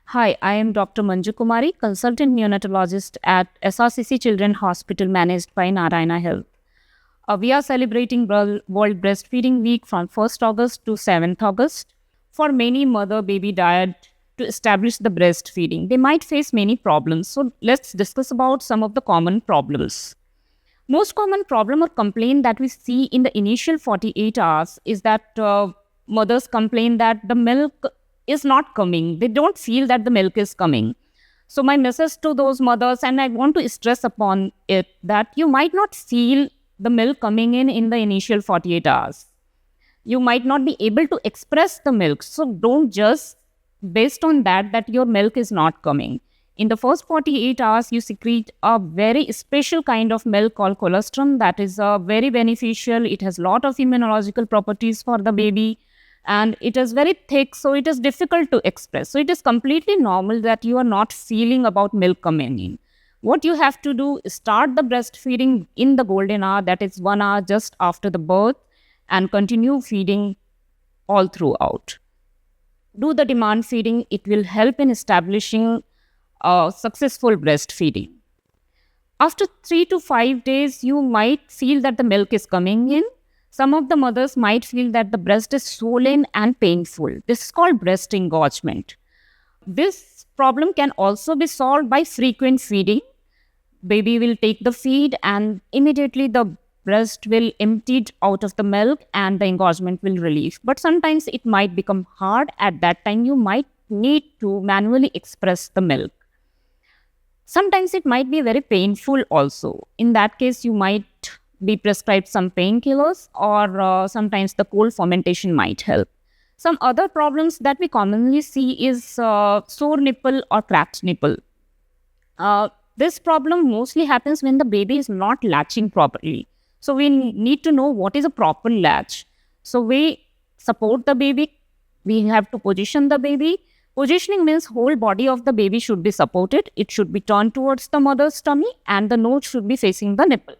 Hi, I am Dr. Manju Kumari, consultant neonatologist at SRCC Children Hospital managed by Narayana Health. We are celebrating World Breastfeeding Week from 1st August to 7th August. For many mother-baby diet to establish the breastfeeding, they might face many problems. So let's discuss about some of the common problems. Most common problem or complaint that we see in the initial 48 hours is that mothers complain that the milk is not coming. They don't feel that the milk is coming. So my message to those mothers, and I want to stress upon it, that you might not feel the milk coming in the initial 48 hours. You might not be able to express the milk. So don't just based on that your milk is not coming. In the first 48 hours, you secrete a very special kind of milk called colostrum that is very beneficial. It has a lot of immunological properties for the baby and it is very thick, so it is difficult to express. So it is completely normal that you are not feeling about milk coming in. What you have to do is start the breastfeeding in the golden hour, that is 1 hour just after the birth, and continue feeding all throughout. Do the demand feeding, it will help in establishing successful breastfeeding. After 3 to 5 days, you might feel that the milk is coming in. Some of the mothers might feel that the breast is swollen and painful. This is called breast engorgement. This problem can also be solved by frequent feeding. Baby will take the feed and immediately the breast will empty out of the milk and the engorgement will relieve. But sometimes it might become hard. At that time, you might need to manually express the milk. Sometimes it might be very painful also. In that case, you might be prescribed some painkillers or sometimes the cold fermentation might help. Some other problems that we commonly see is sore nipple or cracked nipple. This problem mostly happens when the baby is not latching properly. So we need to know what is a proper latch. So we support the baby. We have to position the baby. Positioning means whole body of the baby should be supported. It should be turned towards the mother's tummy and the nose should be facing the nipple.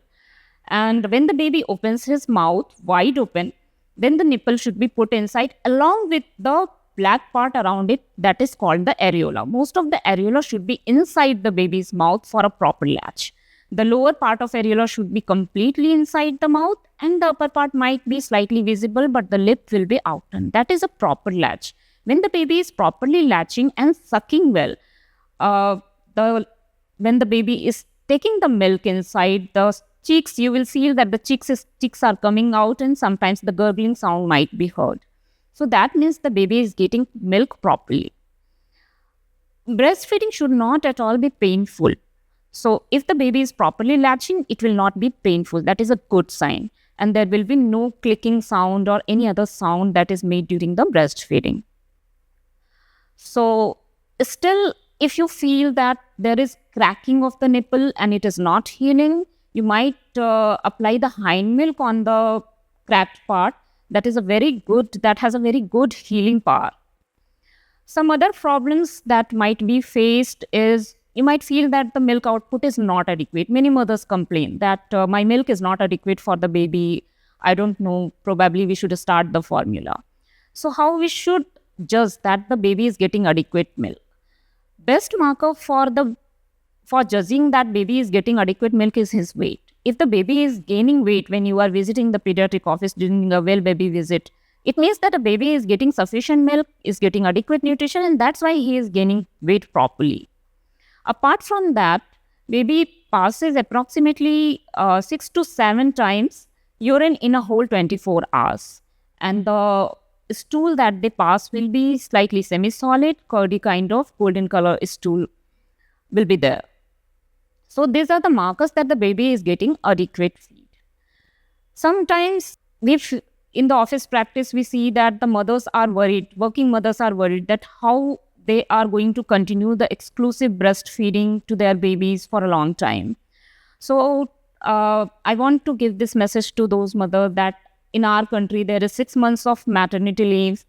And when the baby opens his mouth wide open, then the nipple should be put inside along with the black part around it that is called the areola. Most of the areola should be inside the baby's mouth for a proper latch. The lower part of areola should be completely inside the mouth and the upper part might be slightly visible but the lip will be out. And that is a proper latch. When the baby is properly latching and sucking well, when the baby is taking the milk inside the cheeks, you will feel that the cheeks are coming out and sometimes the gurgling sound might be heard. So that means the baby is getting milk properly. Breastfeeding should not at all be painful. So if the baby is properly latching, it will not be painful. That is a good sign. And there will be no clicking sound or any other sound that is made during the breastfeeding. So still, if you feel that there is cracking of the nipple and it is not healing, you might apply the hind milk on the cracked part. That has a very good healing power. Some other problems that might be faced is you might feel that the milk output is not adequate. Many mothers complain that my milk is not adequate for the baby. I don't know, probably we should start the formula. So how we should judge that the baby is getting adequate milk? Best marker for judging that baby is getting adequate milk is his weight. If the baby is gaining weight when you are visiting the pediatric office during a well baby visit, it means that the baby is getting sufficient milk, is getting adequate nutrition, and that's why he is gaining weight properly. Apart from that, baby passes approximately 6 to 7 times urine in a whole 24 hours. And the stool that they pass will be slightly semi-solid, curdy kind of golden color stool will be there. So these are the markers that the baby is getting adequate feed. Sometimes in the office practice, we see that the mothers are worried, working mothers are worried that how they are going to continue the exclusive breastfeeding to their babies for a long time. So I want to give this message to those mothers that in our country, there is 6 months of maternity leave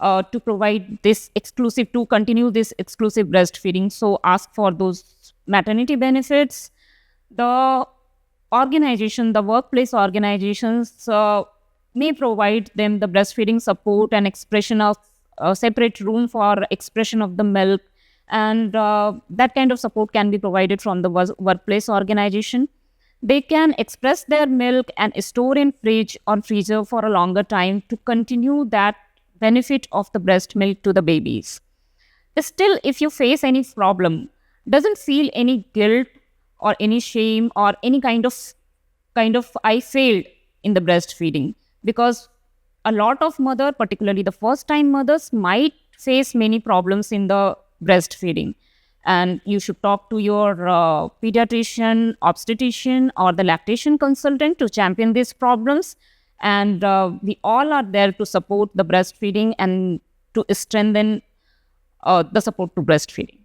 to provide this exclusive, to continue this exclusive breastfeeding. So ask for those maternity benefits. The workplace organizations may provide them the breastfeeding support and expression of a separate room for expression of the milk and that kind of support can be provided from the workplace organization. They can express their milk and store in fridge or freezer for a longer time to continue that benefit of the breast milk to the babies. Still, if you face any problem, doesn't feel any guilt or any shame or any kind of I failed in the breastfeeding, because a lot of mother, particularly the first time mothers, might face many problems in the breastfeeding, and you should talk to your pediatrician, obstetrician, or the lactation consultant to champion these problems. And we all are there to support the breastfeeding and to strengthen the support to breastfeeding.